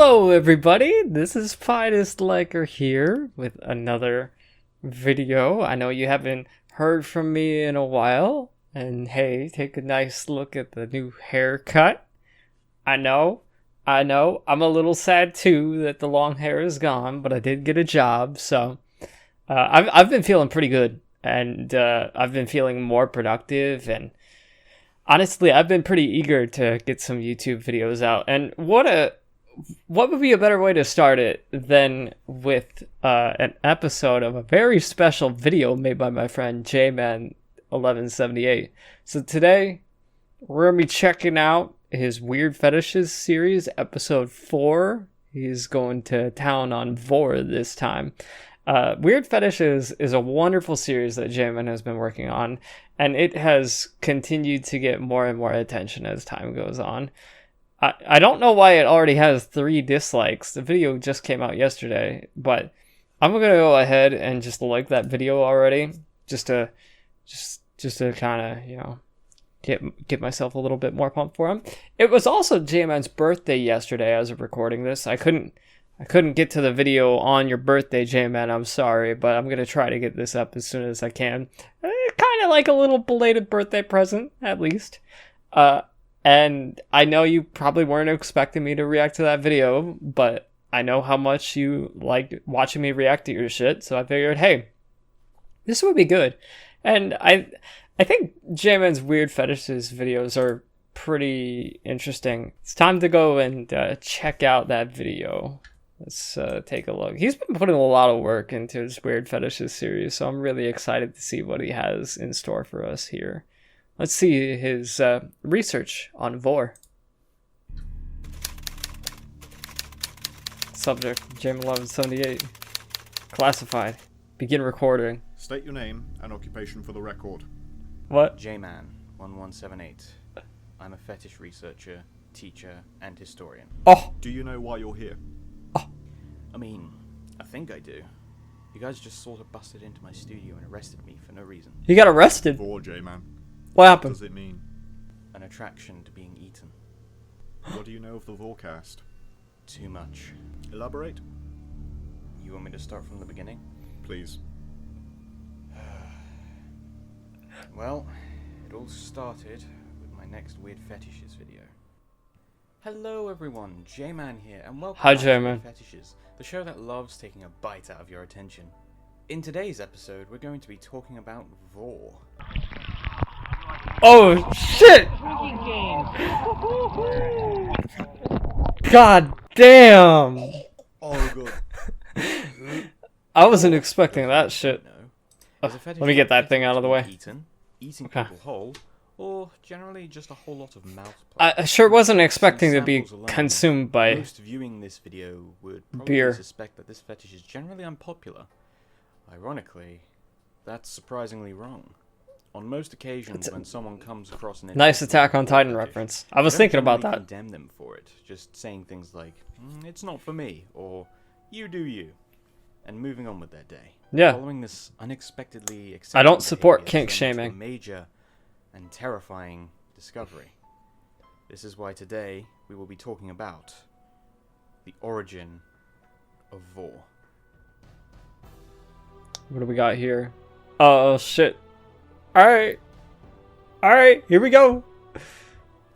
Hello everybody, this is PieDisliker here with another video. I know you haven't heard from me in a while, and hey, take a nice look at the new haircut. I know, I'm a little sad too that the long hair is gone, but I did get a job, so I've been feeling pretty good, and I've been feeling more productive, and honestly, I've been pretty eager to get some YouTube videos out, and what would be a better way to start it than with an episode of a very special video made by my friend JMan1178. So today, we're going to be checking out his Weird Fetishes series, episode 4. He's going to town on Vore this time. Weird Fetishes is a wonderful series that JMan has been working on, and it has continued to get more and more attention as time goes on. I don't know why it already has 3 dislikes. The video just came out yesterday, but I'm gonna go ahead and just like that video already, just to kind of, you know, get myself a little bit more pumped for him. It was also J-Man's birthday yesterday as of recording this. I couldn't get to the video on your birthday, J-Man. I'm sorry, but I'm gonna try to get this up as soon as I can. Kind of like a little belated birthday present, at least. And I know you probably weren't expecting me to react to that video, but I know how much you like watching me react to your shit, so I figured, hey, this would be good. And I think J-Man's Weird Fetishes videos are pretty interesting. It's time to go and check out that video. Let's take a look. He's been putting a lot of work into his Weird Fetishes series, so I'm really excited to see what he has in store for us here. Let's see his research on Vore. Subject, JM1178. Classified. Begin recording. State your name and occupation for the record. What? JMan1178. I'm a fetish researcher, teacher, and historian. Oh! Do you know why you're here? I mean, I think I do. You guys just sort of busted into my studio and arrested me for no reason. You got arrested? Vore, J-Man. What happened? What does it mean? An attraction to being eaten. What do you know of the Vorecast? Too much. Elaborate? You want me to start from the beginning? Please. Well, it all started with my next Weird Fetishes video. Hello everyone, J-Man here, and welcome Hi, back J-Man. to Weird Fetishes, the show that loves taking a bite out of your attention. In today's episode, we're going to be talking about Vore. Oh, shit! God damn! Oh, good. I wasn't expecting that shit. Let Let me get that thing out of the way. Eating Okay. people whole, or generally just a whole lot of mouth play. I sure wasn't expecting to be Samples alone, consumed by most viewing this video would probably beer. suspect that this fetish is generally unpopular. Ironically, that's surprisingly wrong. On most occasions, when someone comes across an nice Attack on Titan fetish, reference. I was they don't thinking about generally that. Condemn them for it, just saying things like, "It's not for me," or "You do you," and moving on with their day. Yeah. Following this unexpectedly I don't acceptable support behavior kink turned into shaming. a major and terrifying discovery. This is why today we will be talking about the origin of Vore. What do we got here? Oh, shit. Alright, here we go.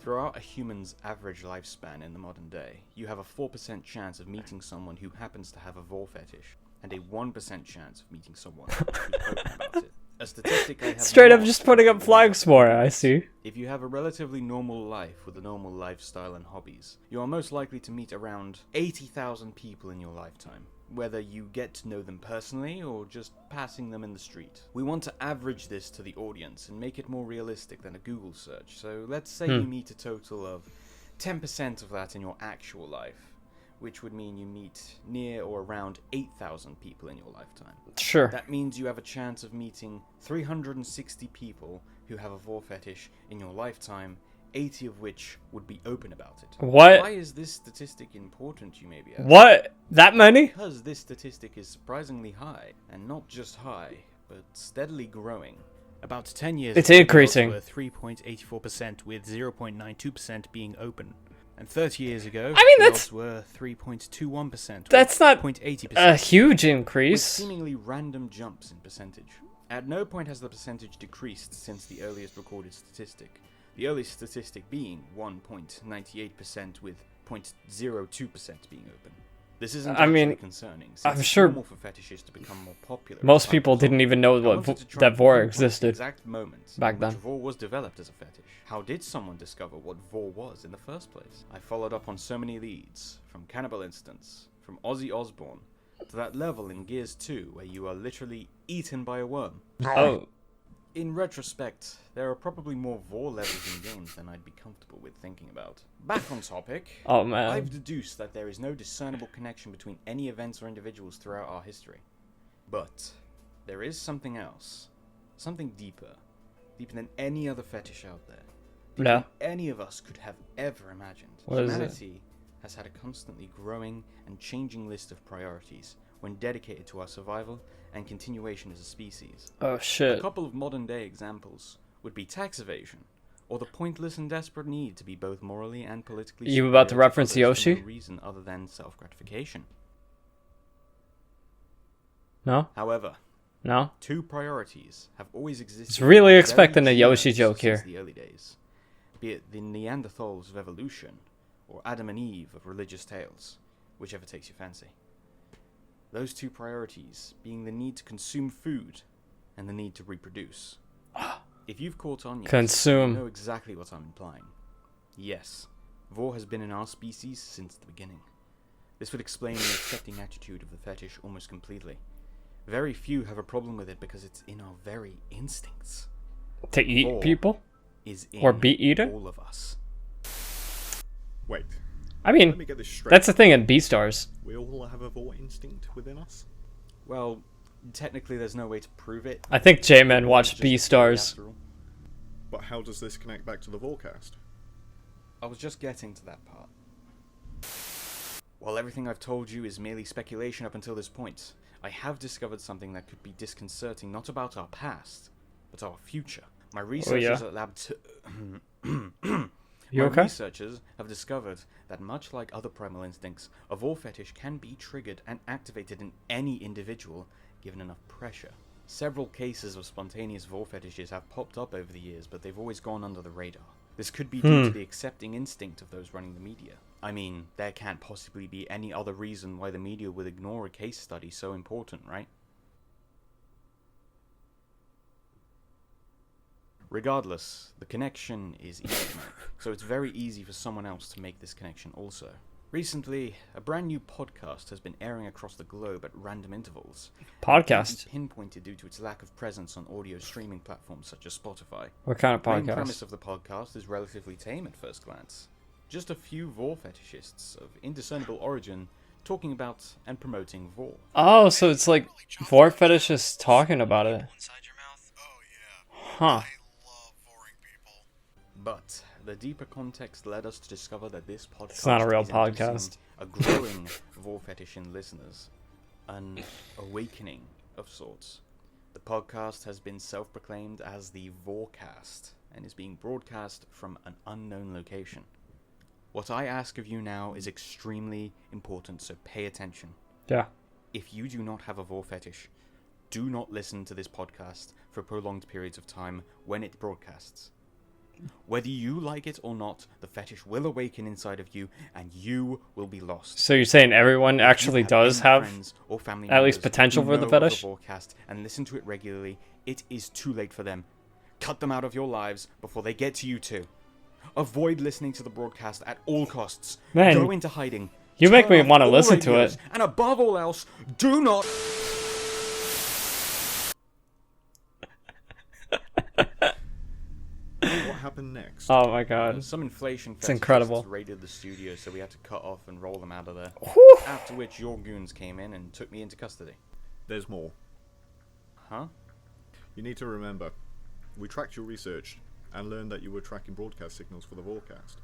Throughout a human's average lifespan in the modern day, you have a 4% chance of meeting someone who happens to have a Vore fetish, and a 1% chance of meeting someone who's open about it. A statistic I have Straight up not just putting up flags for it, I see. If you have a relatively normal life with a normal lifestyle and hobbies, you are most likely to meet around 80,000 people in your lifetime, whether you get to know them personally or just passing them in the street. We want to average this to the audience and make it more realistic than a Google search, so let's say you meet a total of 10% of that in your actual life, which would mean you meet near or around 8,000 people in your lifetime. Sure. That means you have a chance of meeting 360 people who have a Vore fetish in your lifetime, 80 of which would be open about it. What? Why is this statistic important, you may be asking? What? That many? Because this statistic is surprisingly high, and not just high, but steadily growing. About 10 years It's ago, increasing. the results were 3.84% with 0.92% being open. And 30 years ago, I mean, the that's- odds were 3.21%. That's not 0.80%. a huge With increase. seemingly random jumps in percentage. At no point has the percentage decreased since the earliest recorded statistic. The earliest statistic being 1.98% with 0.02% being open. This isn't I mean, actually concerning, since I'm it's sure normal for fetishes to become more popular. as Most time people goes on. didn't even know I wanted to try that and Vore pinpoint the existed. exact moment back in then. which Vore was developed as a fetish. How did someone discover what Vore was in the first place? I followed up on so many leads, from Cannibal Instance, from Ozzy Osbourne, to that level in Gears 2 where you are literally eaten by a worm. Oh, In retrospect, there are probably more Vore levels in games than I'd be comfortable with thinking about. Back on topic, oh man. I've deduced that there is no discernible connection between any events or individuals throughout our history. But there is something else. Something deeper. Deeper than any other fetish out there. Deeper Yeah. than any of us could have ever imagined. What is it? Humanity has had a constantly growing and changing list of priorities when dedicated to our survival and continuation as a species. Oh A shit. couple of modern day examples would be tax evasion, or the pointless and desperate need to be both morally and politically You about to superior reference others for Yoshi? no reason other than self-gratification. No? However, No? two priorities have always existed. It's really in our expecting very a Yoshi genes joke since here. the early days, be it the Neanderthals of evolution, or Adam and Eve of religious tales, whichever takes your fancy. Those two priorities being the need to consume food and the need to reproduce. If you've caught on yet, Consume. you know exactly what I'm implying. Yes, Vore has been in our species since the beginning. This would explain the accepting attitude of the fetish almost completely. Very few have a problem with it because it's in our very instincts. To eat Vore people? Is in Or be eaten? all of us. Wait, I let mean, me get this straight. that's the thing in Beastars. We all have a Vore instinct within us? Well, technically there's no way to prove it. I think J-Man It's watched just a theory Beastars. after all. But how does this connect back to the Vorecast? I was just getting to that part. While everything I've told you is merely speculation up until this point, I have discovered something that could be disconcerting not about our past, but our future. My researchers at Lab You My okay? researchers have discovered that much like other primal instincts, a Vore fetish can be triggered and activated in any individual given enough pressure. Several cases of spontaneous Vore fetishes have popped up over the years, but they've always gone under the radar. This could be due to the accepting instinct of those running the media. I mean, there can't possibly be any other reason why the media would ignore a case study so important, right? Regardless, the connection is easy to make, so it's very easy for someone else to make this connection also. Recently, a brand new podcast has been airing across the globe at random intervals. Can't Podcast. be pinpointed due to its lack of presence on audio streaming platforms such as Spotify. What kind of The main premise podcast? of the podcast is relatively tame at first glance. Just a few Vore fetishists of indiscernible origin talking about and promoting Vore. Oh, so it's like Vore fetishists talking about it. Inside your mouth? Oh yeah. Huh. I love boring people. But the deeper context led us to discover that this podcast It's not a real is inducing podcast. a growing Vore fetish in listeners, an awakening of sorts. The podcast has been self-proclaimed as the Vorecast and is being broadcast from an unknown location. What I ask of you now is extremely important, so pay attention. Yeah. If you do not have a Vore fetish, do not listen to this podcast for prolonged periods of time when it broadcasts. Whether you like it or not, the fetish will awaken inside of you and you will be lost. So you're saying everyone If you actually have does any have friends or family at least members potential who for the know of fetish? Vorecast and listen to it regularly, it is too late for them. Cut them out of your lives before they get to you too. Avoid listening to the broadcast at all costs. Man, Go into hiding. you make Turn me off wanna all listen to radios, it. And above all else, do not. What happened next? Oh my god. Some inflation It's incredible. fetishists raided the studio, so we had to cut off and roll them out of there. Whew. After which your goons came in and took me into custody. There's more. Huh? You need to remember, we tracked your research and learned that you were tracking broadcast signals for the Vorecast.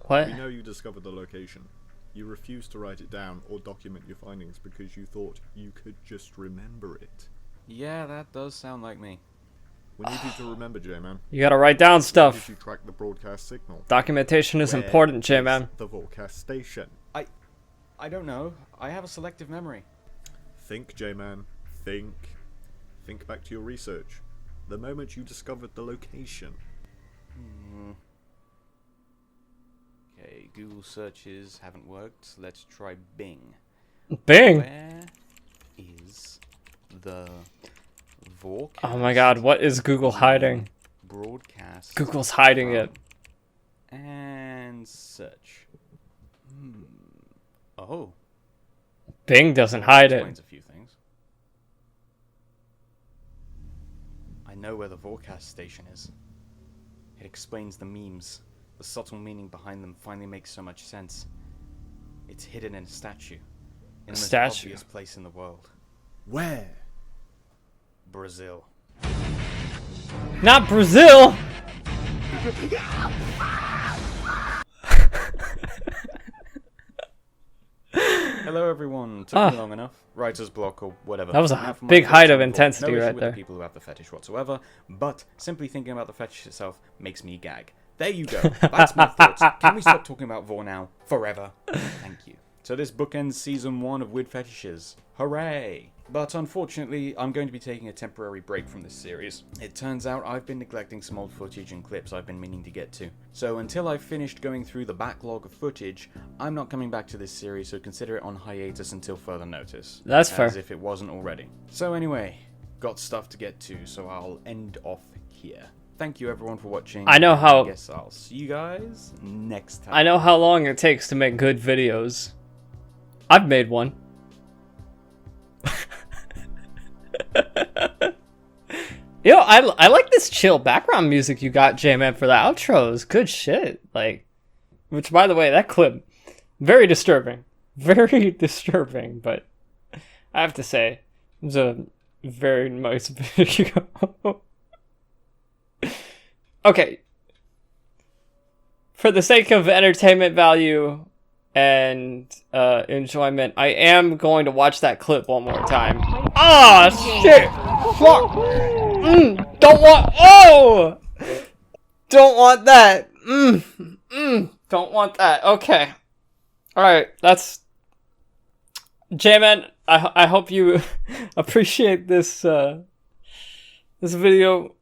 What? We know you discovered the location. You refused to write it down or document your findings because you thought you could just remember it. Yeah, that does sound like me. We need you to remember, J-Man. You gotta write down Where stuff. did you track the broadcast signal? Documentation is Where important, is J-Man. the Vorecast station. I don't know. I have a selective memory. Think, J-Man. Think. Think back to your research. The moment you discovered the location. Okay, Google searches haven't worked. Let's try Bing. Bing! Where is the Vorecast? Oh my god, what is Google hiding? Broadcast. Google's hiding it. And search. Oh. Bing doesn't That hide it. explains a few things. I know where the Vorecast station is. It explains the memes. The subtle meaning behind them finally makes so much sense. It's hidden in a statue. In the most Statue? obvious place in the world. Where? Brazil. Not Brazil! Hello everyone. Took me long enough. Writer's block or whatever. That was a Now for my big height of fetish report. intensity no issue right with there. The people who have the fetish whatsoever, but simply thinking about the fetish itself makes me gag. There you go. That's my thoughts. Can we stop talking about Vore now? Forever. Thank you. So this bookends season 1 of Weird Fetishes. Hooray! But unfortunately, I'm going to be taking a temporary break from this series. It turns out I've been neglecting some old footage and clips I've been meaning to get to. So until I've finished going through the backlog of footage, I'm not coming back to this series, so consider it on hiatus until further notice. That's fair. As if it wasn't already. So anyway, got stuff to get to, so I'll end off here. Thank you everyone for watching. I know how- I guess I'll see you guys next time. I know how long it takes to make good videos. I've made one. Yo, I like this chill background music you got, J-Man, for the outros. Good shit. Like, which, by the way, that clip, very disturbing. Very disturbing, but I have to say, it was a very nice video. Okay. For the sake of entertainment value and enjoyment, I am going to watch that clip one more time. Ah, shit! Fuck! Don't want. Oh! Don't want that. Don't want that. Okay. Alright, that's. J-Man, I hope you appreciate this, this video.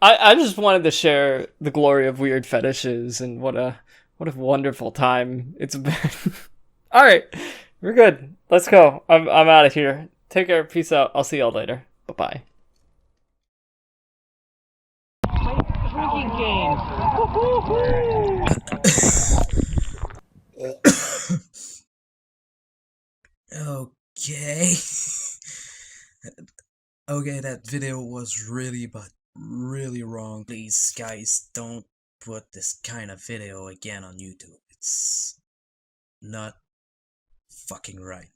I just wanted to share the glory of weird fetishes and what a wonderful time it's been. All right, we're good. Let's go. I'm out of here. Take care. Peace out. I'll see y'all later. Bye bye. Okay. Okay, that video was really wrong. Please, guys, don't put this kind of video again on YouTube. It's not fucking right.